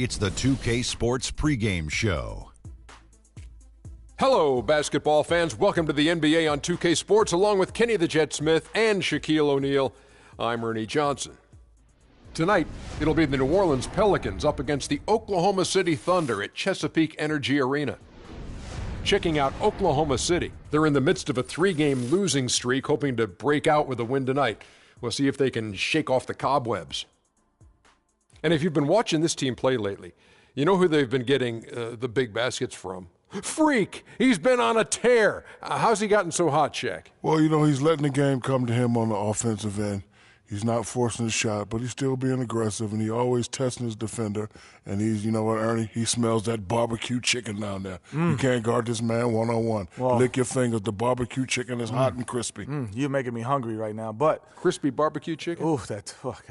It's the 2K Sports pregame show. Hello, basketball fans. Welcome to the NBA on 2K Sports, along with Kenny the Jet Smith and Shaquille O'Neal. I'm Ernie Johnson. Tonight, it'll be the New Orleans Pelicans up against the Oklahoma City Thunder at Chesapeake Energy Arena. Checking out Oklahoma City. They're in the midst of a 3-game losing streak, hoping to break out with a win tonight. We'll see if they can shake off the cobwebs. And if you've been watching this team play lately, you know who they've been getting the big baskets from? Freak! He's been on a tear. How's he gotten so hot, Shaq? Well, you know, he's letting the game come to him on the offensive end. He's not forcing the shot, but he's still being aggressive, and he's always testing his defender. And he's, you know what, Ernie? He smells that barbecue chicken down there. You can't guard this man one-on-one. Well, lick your fingers. The barbecue chicken is hot and crispy. You're making me hungry right now, but... Crispy barbecue chicken? Ooh, that's... fuck.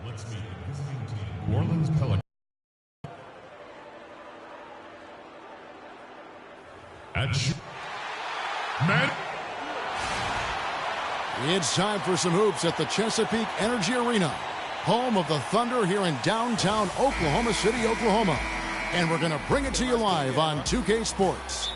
Let's meet the visiting team, New Orleans Pelicans. It's time for some hoops at the Chesapeake Energy Arena, home of the Thunder here in downtown Oklahoma City, Oklahoma. And we're going to bring it to you live on 2K Sports.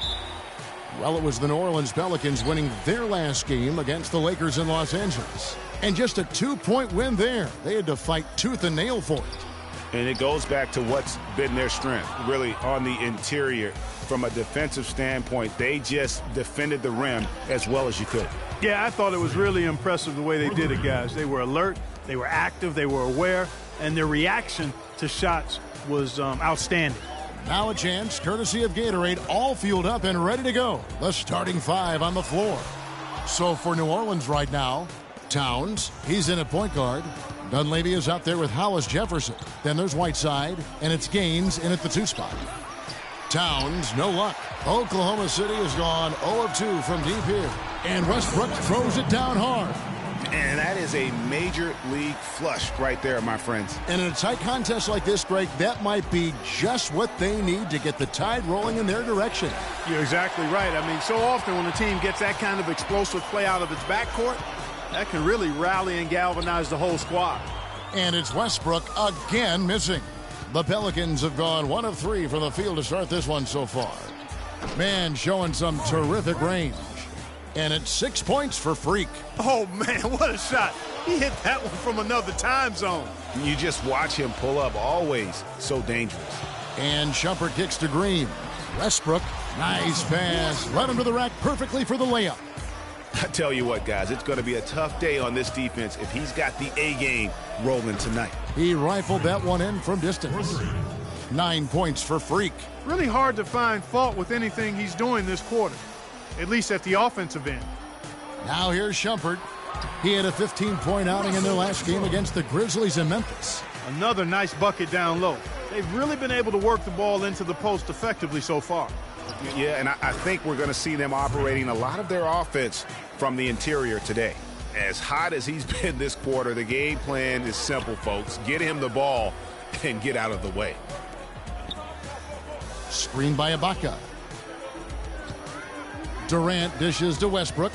Well, it was the New Orleans Pelicans winning their last game against the Lakers in Los Angeles. And just a 2-point win there. They had to fight tooth and nail for it. And it goes back to what's been their strength, really, on the interior. From a defensive standpoint, they just defended the rim as well as you could. Yeah, I thought it was really impressive the way they did it, guys. They were alert, they were active, they were aware, and their reaction to shots was outstanding. Now a chance, courtesy of Gatorade, all fueled up and ready to go. The starting 5 on the floor. So for New Orleans right now, Towns, he's in at point guard. Dunleavy is out there with Hollis Jefferson. Then there's Whiteside, and it's Gaines in at the 2 spot. Towns, no luck. Oklahoma City has gone 0 of 2 from deep here. And Westbrook throws it down hard. And that is a major league flush right there, my friends. And in a tight contest like this, Greg, that might be just what they need to get the tide rolling in their direction. You're exactly right. I mean, so often when a team gets that kind of explosive play out of its backcourt, that can really rally and galvanize the whole squad. And it's Westbrook again missing. The Pelicans have gone 1 of 3 from the field to start this one so far. Man showing some terrific range. And it's 6 points for Freak. Oh, man, what a shot. He hit that one from another time zone. You just watch him pull up, always so dangerous. And Shumpert kicks to Green. Westbrook, nice pass. Led him to the rack perfectly for the layup. I tell you what, guys, it's going to be a tough day on this defense if he's got the A-game rolling tonight. He rifled that one in from distance. 9 points for Freak. Really hard to find fault with anything he's doing this quarter, at least at the offensive end. Now here's Shumpert. He had a 15-point outing in their last game against the Grizzlies in Memphis. Another nice bucket down low. They've really been able to work the ball into the post effectively so far. Yeah, and I think we're going to see them operating a lot of their offense from the interior today. As hot as he's been this quarter, the game plan is simple, folks. Get him the ball and get out of the way. Screen by Ibaka. Durant dishes to Westbrook.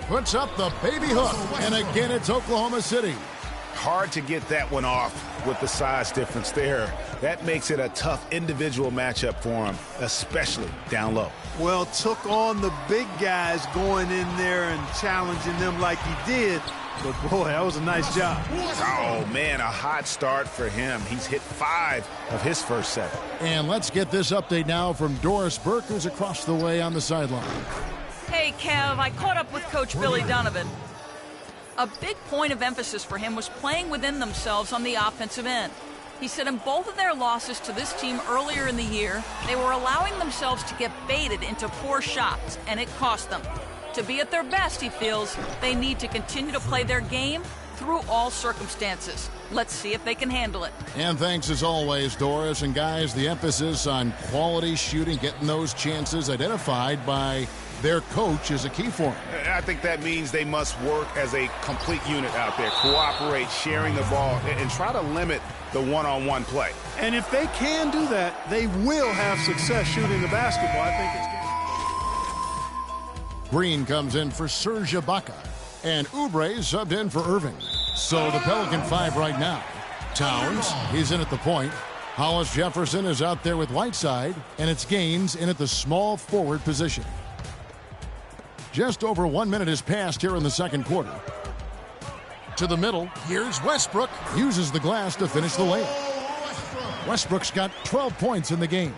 Puts up the baby hook. And again, it's Oklahoma City. Hard to get that one off with the size difference there. That makes it a tough individual matchup for him, especially down low. Well, took on the big guys going in there and challenging them like he did. But, boy, that was a nice job. Oh, man, a hot start for him. He's hit 5 of his first 7. And let's get this update now from Doris Burke, who's across the way on the sideline. Hey, Kev, I caught up with Coach Billy Donovan. A big point of emphasis for him was playing within themselves on the offensive end. He said in both of their losses to this team earlier in the year, they were allowing themselves to get baited into poor shots, and it cost them. To be at their best, he feels, they need to continue to play their game through all circumstances. Let's see if they can handle it. And thanks as always, Doris. And guys, the emphasis on quality shooting, getting those chances identified by their coach is a key for them. I think that means they must work as a complete unit out there, cooperate, sharing the ball, and try to limit the one-on-one play. And if they can do that, they will have success shooting the basketball. I think it's Green comes in for Serge Ibaka. And Oubre subbed in for Irving. So the Pelican 5 right now. Towns, he's in at the point. Hollis Jefferson is out there with Whiteside, and it's Gaines in at the small forward position. Just over 1 minute has passed here in the second quarter. To the middle, here's Westbrook. Uses the glass to finish the layup. Westbrook's got 12 points in the game.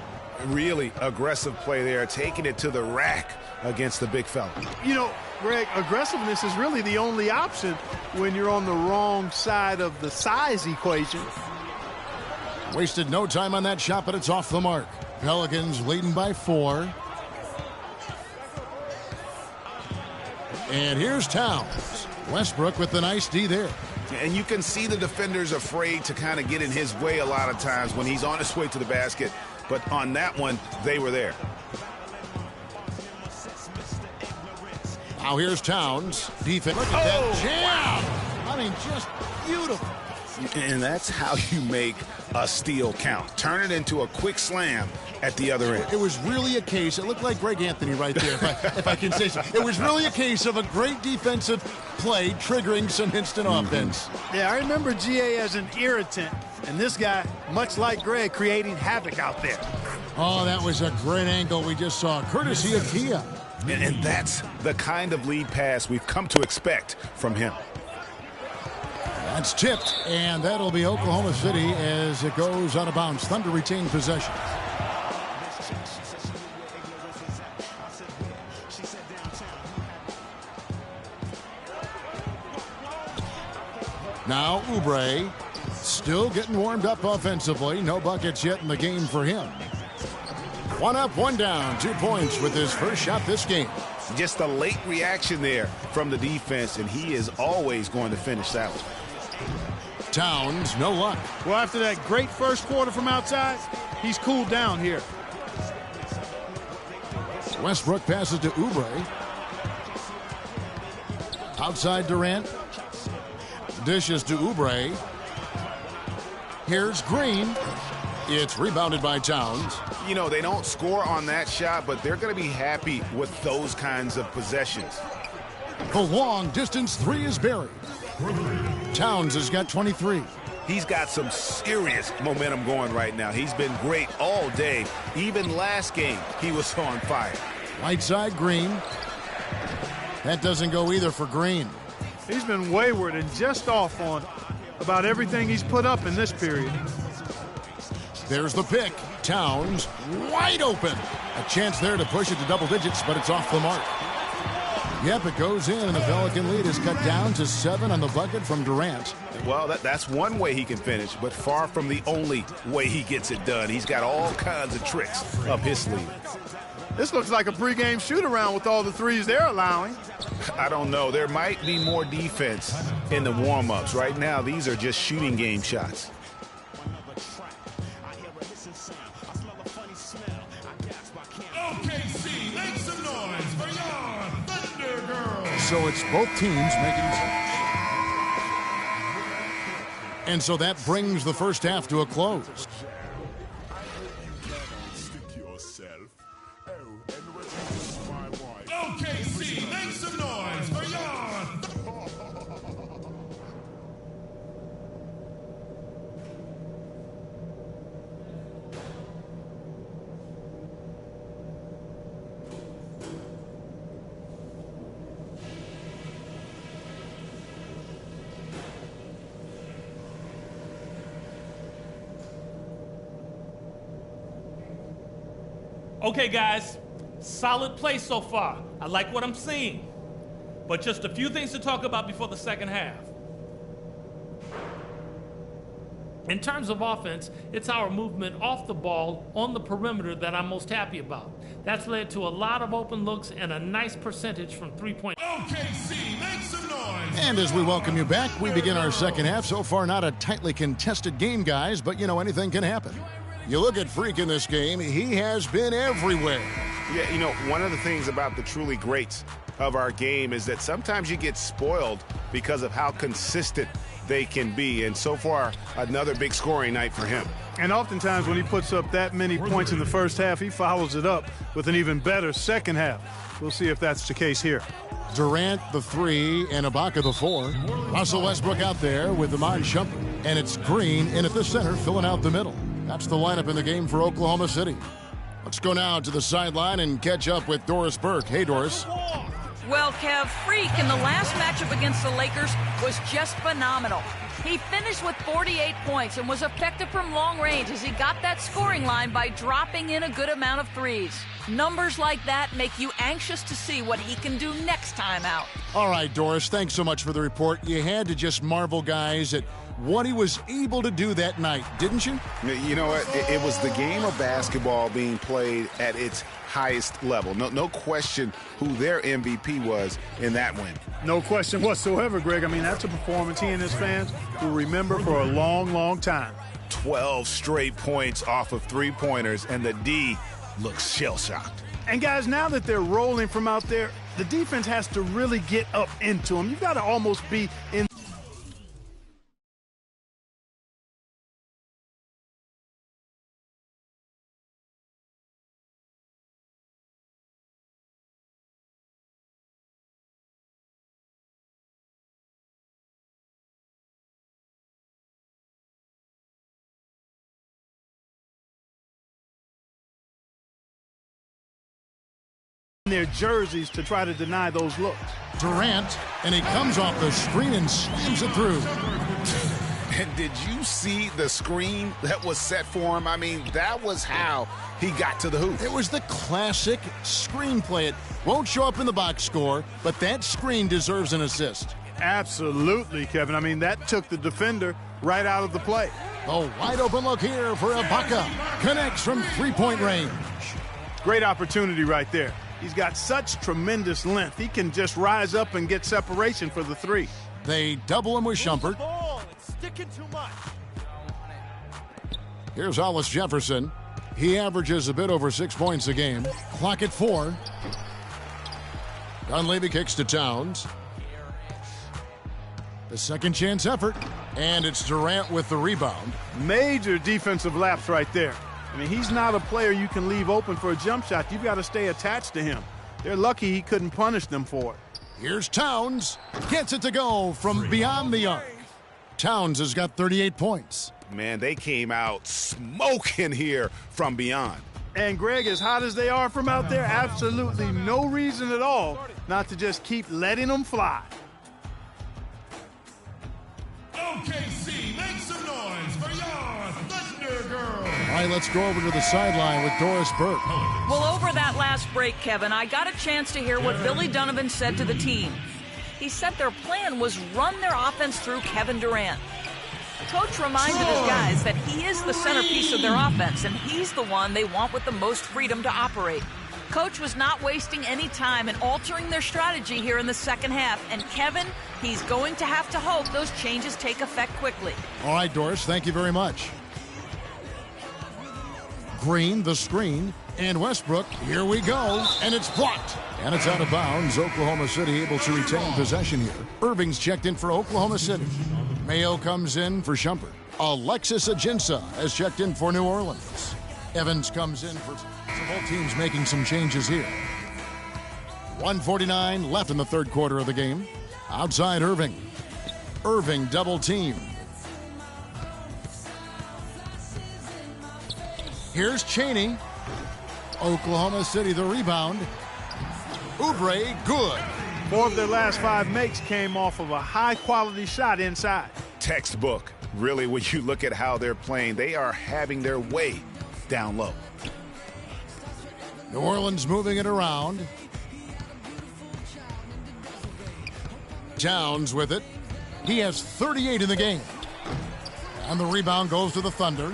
Really aggressive play there, taking it to the rack against the big fella. You know, Greg, aggressiveness is really the only option when you're on the wrong side of the size equation. Wasted no time on that shot, but it's off the mark. Pelicans leading by 4. And here's Towns. Westbrook with the nice D there. And you can see the defenders afraid to kind of get in his way a lot of times when he's on his way to the basket. But on that one, they were there. Now here's Towns. Defense. Look at that jam. I mean, just beautiful. And that's how you make a steal count. Turn it into a quick slam at the other end. It was really a case, it looked like Greg Anthony right there, if I can say so. It was really a case of a great defensive play triggering some instant offense. Yeah, I remember GA as an irritant, and this guy, much like Greg, creating havoc out there. Oh, that was a great angle we just saw, courtesy of Kia. And that's the kind of lead pass we've come to expect from him. That's tipped, and that'll be Oklahoma City as it goes out of bounds. Thunder retain possession. Now Oubre still getting warmed up offensively. No buckets yet in the game for him. 1 up, 1 down, 2 points with his first shot this game. Just a late reaction there from the defense, and he is always going to finish that one. Towns, no luck. Well, after that great first quarter from outside, he's cooled down here. Westbrook passes to Oubre. Outside Durant. Dishes to Oubre. Here's Green. It's rebounded by Towns. You know, they don't score on that shot, but they're going to be happy with those kinds of possessions. The long distance 3 is buried. Towns has got 23. He's got some serious momentum going right now. He's been great all day. Even last game, he was on fire. Whiteside, Green. That doesn't go either for Green. He's been wayward and just off on about everything he's put up in this period. There's the pick. Towns wide open. A chance there to push it to double digits, but it's off the mark. Yep, it goes in, and the Pelican lead is cut down to 7 on the bucket from Durant. Well, that's one way he can finish, but far from the only way he gets it done. He's got all kinds of tricks up his sleeve. This looks like a pregame shoot-around with all the threes they're allowing. I don't know. There might be more defense in the warm-ups. Right now, these are just shooting game shots. OKC, make some noise for your Thunder Girls. So it's both teams making... And so that brings the first half to a close. OKC, make some noise for your... Okay, guys, solid play so far. I like what I'm seeing. But just a few things to talk about before the second half. In terms of offense, it's our movement off the ball on the perimeter that I'm most happy about. That's led to a lot of open looks and a nice percentage from three-point. OKC, make some noise. And as we welcome you back, we begin our second half. So far, not a tightly contested game, guys, but you know, anything can happen. You look at Freak in this game, he has been everywhere. Yeah, you know, one of the things about the truly greats of our game is that sometimes you get spoiled because of how consistent they can be. And so far, another big scoring night for him. And oftentimes when he puts up that many points in the first half, he follows it up with an even better second half. We'll see if that's the case here. Durant the 3 and Ibaka the 4. Russell Westbrook out there with Iman Shumpert. And it's Green in at the center, filling out the middle. That's the lineup in the game for Oklahoma City. Let's go now to the sideline and catch up with Doris Burke. Hey, Doris. Well, Kev, Freak in the last matchup against the Lakers was just phenomenal. He finished with 48 points and was effective from long range as he got that scoring line by dropping in a good amount of threes. Numbers like that make you anxious to see what he can do next time out. All right, Doris, thanks so much for the report. You had to just marvel, guys, at what he was able to do that night, didn't you? You know what? It was the game of basketball being played at its highest level. No question who their MVP was in that win. No question whatsoever, Greg. I mean, that's a performance he and his fans will remember for a long, long time. 12 straight points off of three-pointers, and the D looks shell-shocked. And, guys, now that they're rolling from out there, the defense has to really get up into them. You've got to almost be in. Their jerseys to try to deny those looks. Durant, and he comes off the screen and slams it through. And did you see the screen that was set for him? I mean, that was how he got to the hoop. It was the classic screen play. It won't show up in the box score, but that screen deserves an assist. Absolutely, Kevin. I mean, that took the defender right out of the play. A wide open look here for Ibaka. Connects from three-point range. Great opportunity right there. He's got such tremendous length. He can just rise up and get separation for the three. They double him with Shumpert. Here's Hollis Jefferson. He averages a bit over 6 points a game. Clock at 4. Dunleavy kicks to Towns. The second chance effort. And it's Durant with the rebound. Major defensive lapse right there. I mean, he's not a player you can leave open for a jump shot. You've got to stay attached to him. They're lucky he couldn't punish them for it. Here's Towns. Gets it to go from beyond the arc. Towns has got 38 points. Man, they came out smoking here from beyond. And, Greg, as hot as they are from out there, absolutely no reason at all not to just keep letting them fly. OKC, make some noise for your Thunder Girl. All right, let's go over to the sideline with Doris Burke. Well, over that last break, Kevin, I got a chance to hear what Billy Donovan said to the team. He said their plan was run their offense through Kevin Durant. Coach reminded his guys that he is the centerpiece of their offense, and he's the one they want with the most freedom to operate. Coach was not wasting any time in altering their strategy here in the second half, and Kevin, he's going to have to hope those changes take effect quickly. All right, Doris, thank you very much. Green, the screen, and Westbrook, here we go, and it's blocked. And it's out of bounds. Oklahoma City able to retain possession here. Irving's checked in for Oklahoma City. Mayo comes in for Shumpert. Alexis Ajinça has checked in for New Orleans. Evans comes in for both teams making some changes here. 1:49 left in the third quarter of the game. Outside Irving. Irving double team. Here's Chaney. Oklahoma City the rebound. Oubre good. 4 of their last 5 makes came off of a high-quality shot inside. Textbook. Really, when you look at how they're playing, they are having their way down low. New Orleans moving it around. Towns with it. He has 38 in the game. And the rebound goes to the Thunder.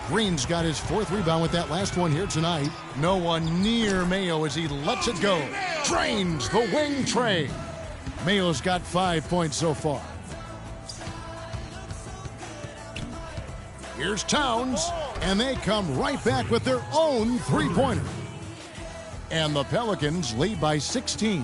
Green's got his 4th rebound with that last one here tonight. No one near Mayo as he lets it go. Drains the wing tray. Mayo's got 5 points so far. Here's Towns, and they come right back with their own three-pointer. And the Pelicans lead by 16.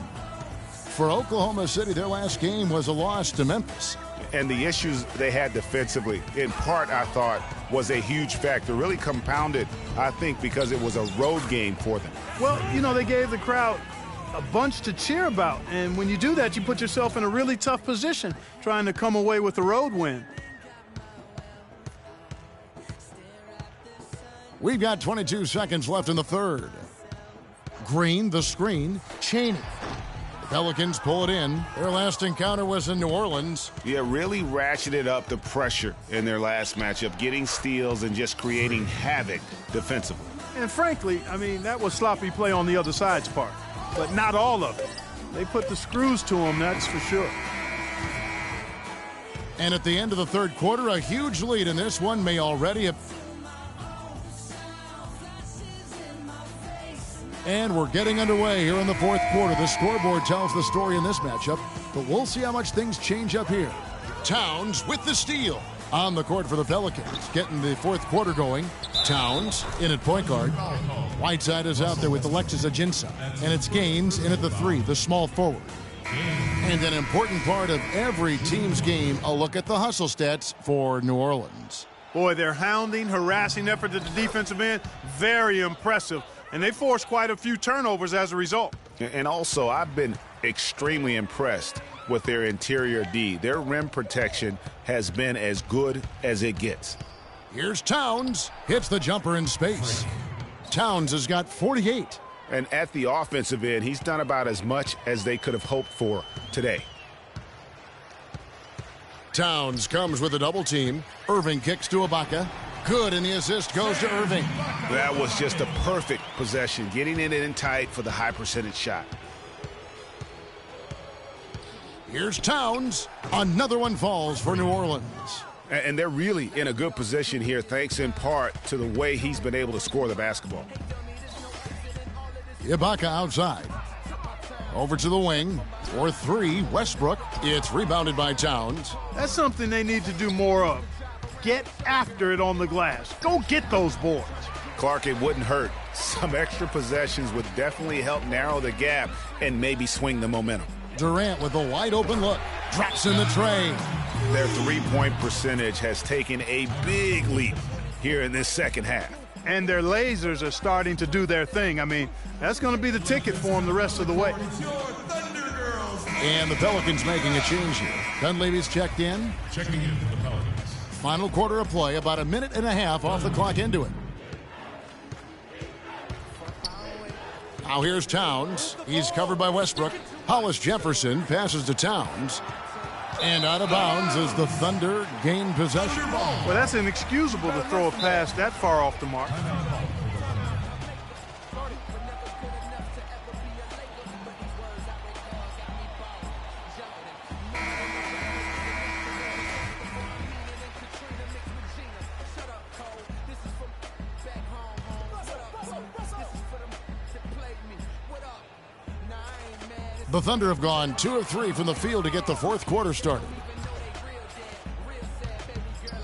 For Oklahoma City, their last game was a loss to Memphis. And the issues they had defensively, in part, I thought, was a huge factor. Really compounded, I think, because it was a road game for them. Well, you know, they gave the crowd a bunch to cheer about. And when you do that, you put yourself in a really tough position trying to come away with a road win. We've got 22 seconds left in the third. Green, the screen, Chaney. The Pelicans pull it in. Their last encounter was in New Orleans. Yeah, really ratcheted up the pressure in their last matchup, getting steals and just creating havoc defensively. And frankly, I mean, that was sloppy play on the other side's part, but not all of it. They put the screws to them, that's for sure. And at the end of the third quarter, a huge lead in this one may already have... And we're getting underway here in the fourth quarter. The scoreboard tells the story in this matchup, but we'll see how much things change up here. Towns with the steal on the court for the Pelicans, getting the fourth quarter going. Towns in at point guard. Whiteside is out there with Alexis Ajinça, and it's Gaines in at the three, the small forward. And an important part of every team's game, a look at the hustle stats for New Orleans. Boy, their hounding, harassing effort at the defensive end, very impressive. And they forced quite a few turnovers as a result. And also, I've been extremely impressed with their interior D. Their rim protection has been as good as it gets. Here's Towns. Hits the jumper in space. Towns has got 48. And at the offensive end, he's done about as much as they could have hoped for today. Towns comes with a double team. Irving kicks to Ibaka. Good, and the assist goes to Irving. That was just a perfect possession, getting it in tight for the high percentage shot. Here's Towns. Another one falls for New Orleans. And they're really in a good position here, thanks in part to the way he's been able to score the basketball. Ibaka outside. Over to the wing. For three, Westbrook. It's rebounded by Towns. That's something they need to do more of. Get after it on the glass. Go get those boards. Clark, it wouldn't hurt. Some extra possessions would definitely help narrow the gap and maybe swing the momentum. Durant with a wide open look. Drops in the tray. Their three-point percentage has taken a big leap here in this second half. And their lasers are starting to do their thing. I mean, that's going to be the ticket for them the rest of the way. And the Pelicans making a change here. Dunleavy's checked in. Checking in for the Pelicans. Final quarter of play, about a minute and a half off the clock into it. Now here's Towns. He's covered by Westbrook. Hollis Jefferson passes to Towns. And out of bounds as the Thunder gain possession. Well, that's inexcusable to throw a pass that far off the mark. The Thunder have gone 2 of 3 from the field to get the fourth quarter started.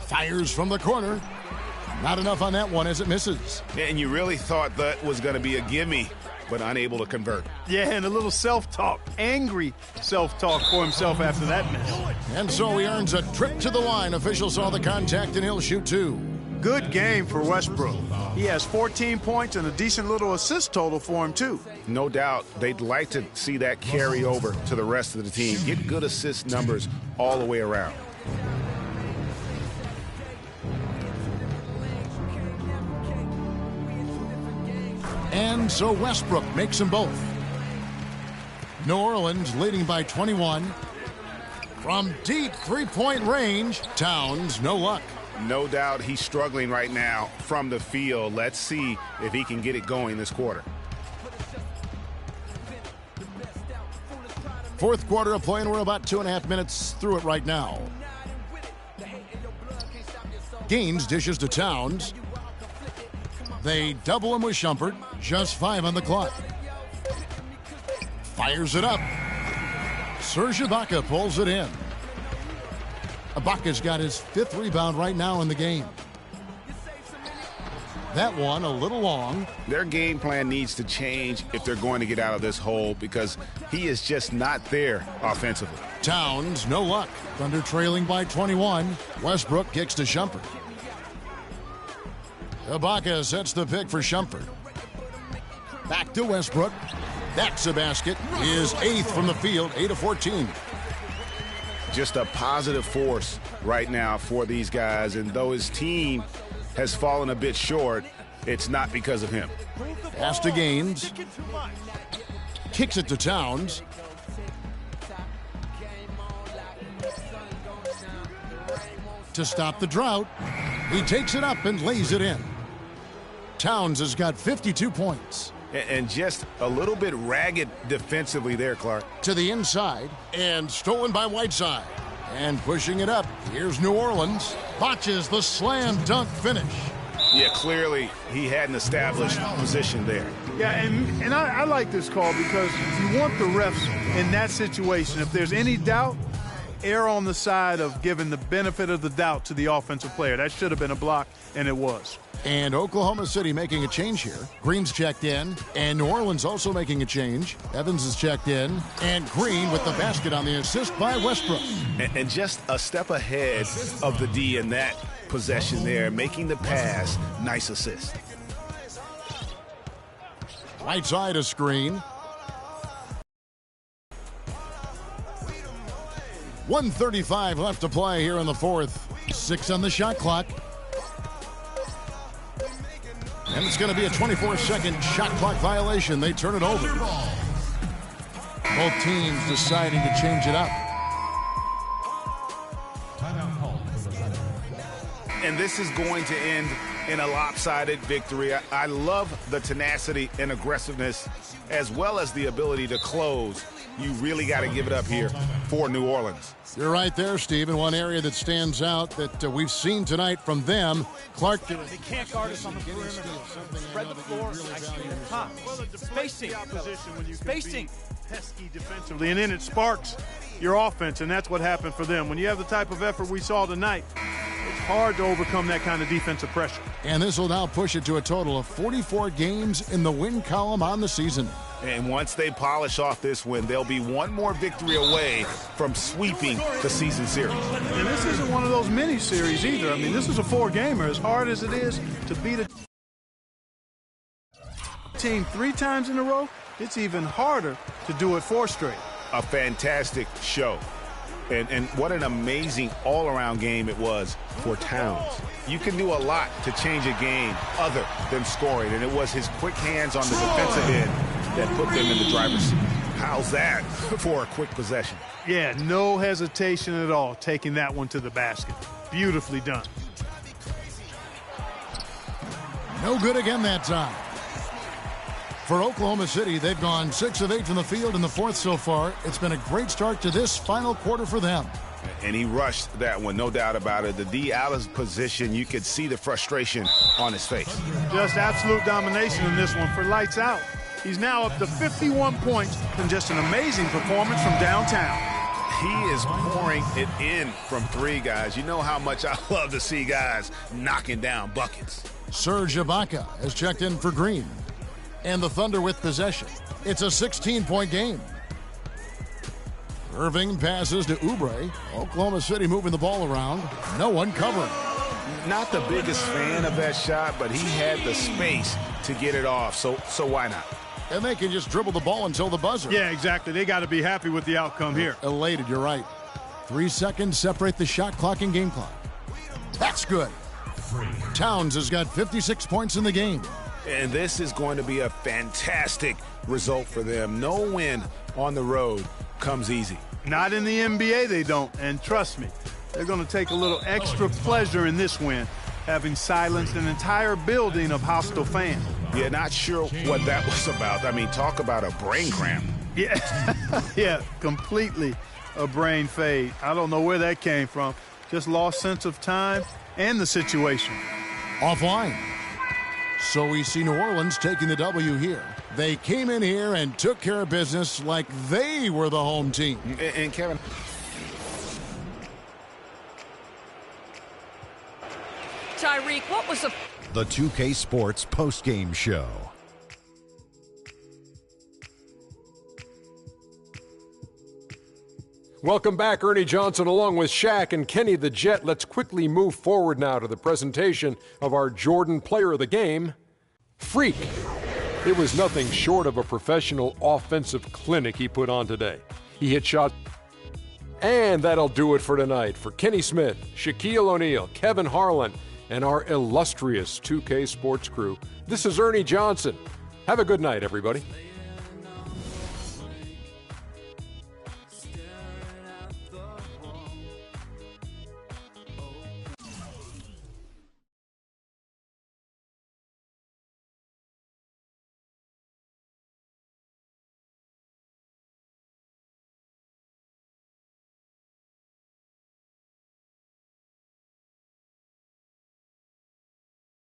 Fires from the corner. Not enough on that one as it misses. And you really thought that was going to be a gimme, but unable to convert. Yeah, and a little self-talk, angry self-talk for himself after that miss. And so he earns a trip to the line. Official saw the contact and he'll shoot two. Good game for Westbrook. He has 14 points and a decent little assist total for him, too. No doubt they'd like to see that carry over to the rest of the team. Get good assist numbers all the way around. And so Westbrook makes them both. New Orleans leading by 21. From deep three-point range, Towns, no luck. No doubt he's struggling right now from the field. Let's see if he can get it going this quarter. Fourth quarter of play, and we're about 2.5 minutes through it right now. Gaines dishes to Towns. They double him with Shumpert. Just 5 on the clock. Fires it up. Serge Ibaka pulls it in. Ibaka's got his 5th rebound right now in the game. That one a little long. Their game plan needs to change if they're going to get out of this hole because he is just not there offensively. Towns, no luck. Thunder trailing by 21. Westbrook kicks to Shumpert. Ibaka sets the pick for Shumpert. Back to Westbrook. That's a basket. His 8th from the field, 8 of 14. Just a positive force right now for these guys. And though his team has fallen a bit short, it's not because of him. Pass to Gaines. Kicks it to Towns. To stop the drought, he takes it up and lays it in. Towns has got 52 points. And just a little bit ragged defensively there, Clark. To the inside, and stolen by Whiteside. And pushing it up, here's New Orleans. Botches the slam dunk finish. Yeah, clearly he had an established position there. Yeah, and I like this call because you want the refs in that situation. If there's any doubt, err on the side of giving the benefit of the doubt to the offensive player. That should have been a block, and it was. And Oklahoma City making a change here. Green's checked in, and New Orleans also making a change. Evans is checked in, and Green with the basket on the assist by Westbrook. And just a step ahead of the D in that possession there, making the pass. Nice assist. Right side of screen. 1:35 left to play here in the fourth. 6 on the shot clock. And it's going to be a 24-second shot clock violation. They turn it over. Both teams deciding to change it up. And this is going to end in a lopsided victory. I love the tenacity and aggressiveness as well as the ability to close. You really got to give it up here for New Orleans. You're right there, Steve. And one area that stands out that we've seen tonight from them, Clark. They can't guard us on the perimeter. Spread the floor. Spacing. Spacing. Pesky defensively, and then it sparks your offense, and that's what happened for them. When you have the type of effort we saw tonight, it's hard to overcome that kind of defensive pressure. And this will now push it to a total of 44 games in the win column on the season. And once they polish off this win, they'll be one more victory away from sweeping the season series. And this isn't one of those mini series either. I mean, this is a 4-gamer. As hard as it is to beat a team 3 times in a row, it's even harder to do it 4 straight. A fantastic show. And what an amazing all-around game it was for Towns. You can do a lot to change a game other than scoring, and it was his quick hands on the defensive end that put them in the driver's seat. How's that for a quick possession? Yeah, no hesitation at all taking that one to the basket. Beautifully done. No good again that time. For Oklahoma City, they've gone 6 of 8 from the field in the fourth so far. It's been a great start to this final quarter for them. And he rushed that one, no doubt about it. The D out of position, you could see the frustration on his face. Just absolute domination in this one for lights out. He's now up to 51 points and just an amazing performance from downtown. He is pouring it in from 3, guys. You know how much I love to see guys knocking down buckets. Serge Ibaka has checked in for Green. And the Thunder with possession. It's a 16-point game. Irving passes to Oubre. Oklahoma City moving the ball around. No one covering. Not the biggest fan of that shot, but he had the space to get it off, so why not? And they can just dribble the ball until the buzzer. Yeah, exactly. They got to be happy with the outcome here. Elated, you're right. 3 seconds separate the shot clock and game clock. That's good. Towns has got 56 points in the game. And this is going to be a fantastic result for them. No win on the road comes easy. Not in the NBA, they don't. And trust me, they're going to take a little extra pleasure in this win, having silenced an entire building of hostile fans. Yeah, not sure what that was about. I mean, talk about a brain cramp. Yeah, yeah, completely a brain fade. I don't know where that came from. Just lost sense of time and the situation. Offline. So we see New Orleans taking the W here. They came in here and took care of business like they were the home team. And Kevin. Tyreek, what was the 2K Sports postgame show. Welcome back, Ernie Johnson, along with Shaq and Kenny the Jet. Let's quickly move forward now to the presentation of our Jordan Player of the Game, Freak. It was nothing short of a professional offensive clinic he put on today. He hit shots. And that'll do it for tonight. For Kenny Smith, Shaquille O'Neal, Kevin Harlan, and our illustrious 2K Sports crew, this is Ernie Johnson. Have a good night, everybody.